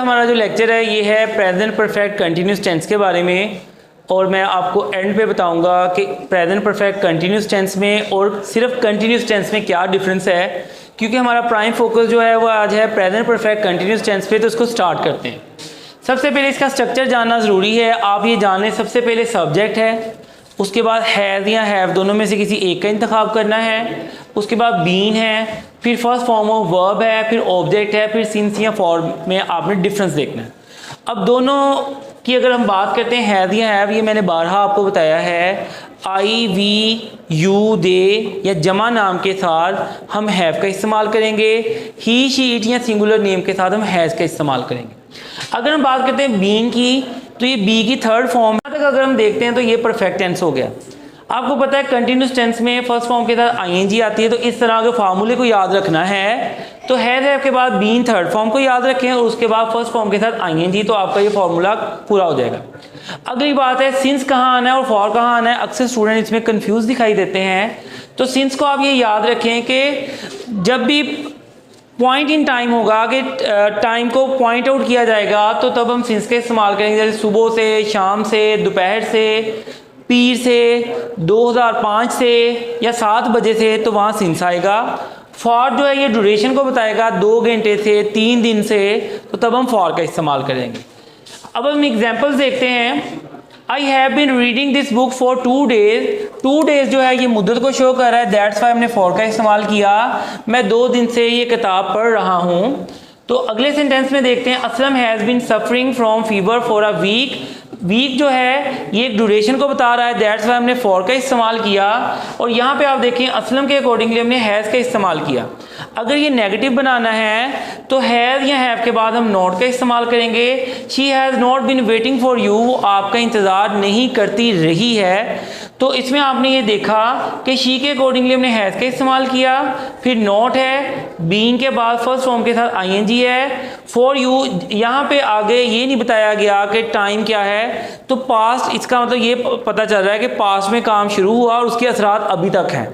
हमारा जो लेक्चर है ये है प्रेजेंट परफेक्ट कंटिन्यूस टेंस के बारे में, और मैं आपको एंड पे बताऊंगा कि प्रेजेंट परफेक्ट कंटिन्यूस टेंस में और सिर्फ कंटिन्यूस टेंस में क्या डिफरेंस है, क्योंकि हमारा प्राइम फोकस जो है वो आज है प्रेजेंट परफेक्ट कंटिन्यूस टेंस पे। तो इसको स्टार्ट करते हैं। सबसे पहले इसका स्ट्रक्चर जानना ज़रूरी है। आप ये जान लें, सबसे पहले सब्जेक्ट है, उसके बाद हैज़ या हैव दोनों में से किसी एक का इंतखाब करना है, उसके बाद बीन है, फिर फर्स्ट फॉर्म ऑफ वर्ब है, फिर ऑब्जेक्ट है, फिर सिंस या फॉर्म में आपने डिफरेंस देखना है। अब दोनों की अगर हम बात करते हैं हैज़ या हैव, ये मैंने बारहा आपको बताया है, आई वी यू दे या जमा नाम के साथ हम हैव का इस्तेमाल करेंगे, ही शी इट या सिंगुलर नेम के साथ हम हैज़ का इस्तेमाल करेंगे। अगर हम बात करते हैं बीन की, तो ये बी की थर्ड फॉर्म तक अगर हम देखते हैं तो ये परफेक्ट टेंस हो गया। आपको पता है कंटिन्यूस टेंस में फर्स्ट फॉर्म के साथ आईएनजी आती है, तो इस तरह के फार्मूले को याद रखना है तो हैव के बाद बीन थर्ड फॉर्म को याद रखें और उसके बाद फर्स्ट फॉर्म के साथ आईएनजी, तो आपका ये फार्मूला पूरा हो जाएगा। अगली बात है सिंस कहाँ आना है और फॉर कहाँ आना है। अक्सर स्टूडेंट इसमें कंफ्यूज दिखाई देते हैं। तो सिंस को आप ये याद रखें कि जब भी पॉइंट इन टाइम होगा कि टाइम को पॉइंट आउट किया जाएगा तो तब हम सिंस का इस्तेमाल करेंगे। जैसे सुबह से, शाम से, दोपहर से, पीर से, 2005 से या 7 बजे से, तो वहाँ सिंस आएगा। फॉर जो है ये ड्यूरेशन को बताएगा, 2 घंटे से, 3 दिन से, तो तब हम फॉर का इस्तेमाल करेंगे। अब हम एग्जाम्पल्स देखते हैं। I have been reading this book for 2 days. 2 days जो है ये मुद्दत को शो कर रहा है, दैट्स वाई हमने फॉर का इस्तेमाल किया। मैं 2 दिन से ये किताब पढ़ रहा हूँ। तो अगले सेंटेंस में देखते हैं, Aslam has been suffering from fever for a week. Week जो है ये एक ड्यूरेशन को बता रहा है, दैट्स वाई हमने फॉर का इस्तेमाल किया। और यहाँ पे आप देखें असलम के अकॉर्डिंगली हमने हैज़ का इस्तेमाल किया। अगर ये नेगेटिव बनाना है तो हैज़ या हैव के बाद हम नॉट का इस्तेमाल करेंगे। She has not been waiting for you, वो आपका इंतज़ार नहीं करती रही है। तो इसमें आपने ये देखा कि शी के अकॉर्डिंगली हमने हैज़ का इस्तेमाल किया, फिर नॉट है, बीइंग के बाद फर्स्ट फॉर्म के साथ आईएनजी है, फॉर यू यहाँ पे आगे ये नहीं बताया गया कि टाइम क्या है, तो पास्ट, इसका मतलब ये पता चल रहा है कि पास्ट में काम शुरू हुआ और उसके असरात अभी तक हैं।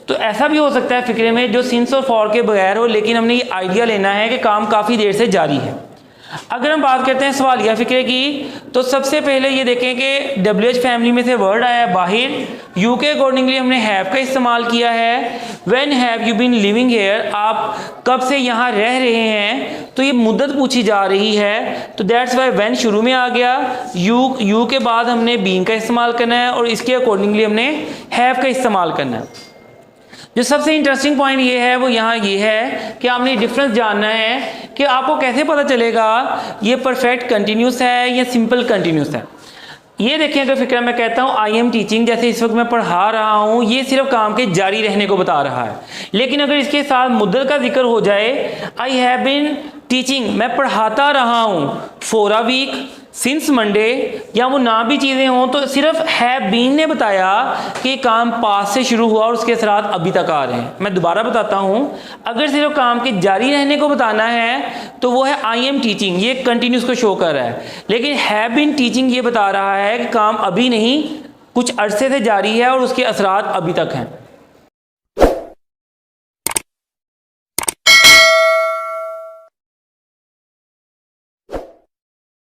तो ऐसा भी हो सकता है फिक्रे में जो सिंस और फॉर के बगैर हो, लेकिन हमने ये आइडिया लेना है कि काम काफ़ी देर से जारी है। अगर हम बात करते हैं सवालिया फिक्रे की, तो सबसे पहले ये देखें कि WH फैमिली में से वर्ड आया है बाहिर। यू के अकॉर्डिंगली हमने हैव का इस्तेमाल किया है। When have you been living here, आप कब से यहाँ रह रहे हैं, तो ये मुद्दत पूछी जा रही है, तो दैट्स वाई व्हेन शुरू में आ गया। यू के बाद हमने बीन का इस्तेमाल करना है और इसके अकॉर्डिंगली हमने हैव का इस्तेमाल करना है। जो सबसे इंटरेस्टिंग पॉइंट ये है वो यहाँ ये है कि आपने डिफरेंस जानना है कि आपको कैसे पता चलेगा ये परफेक्ट कंटिन्यूस है या सिंपल कंटिन्यूस है। ये देखें, अगर फिक्र मैं कहता हूँ आई एम टीचिंग, जैसे इस वक्त मैं पढ़ा रहा हूँ, ये सिर्फ काम के जारी रहने को बता रहा है। लेकिन अगर इसके साथ मुद्दत का जिक्र हो जाए, आई हैव बिन टीचिंग, मैं पढ़ाता रहा हूँ, for a week, since Monday, या वो ना भी चीज़ें हों तो सिर्फ हैव बीन ने बताया कि काम पास से शुरू हुआ और उसके असरात अभी तक आ रहे हैं। मैं दोबारा बताता हूँ, अगर सिर्फ काम के जारी रहने को बताना है तो वो है आई एम टीचिंग, ये कंटिन्यूस को शो कर रहा है। लेकिन हैव बीन टीचिंग ये बता रहा है कि काम अभी नहीं, कुछ अरसे से जारी है और उसके असरात अभी तक हैं।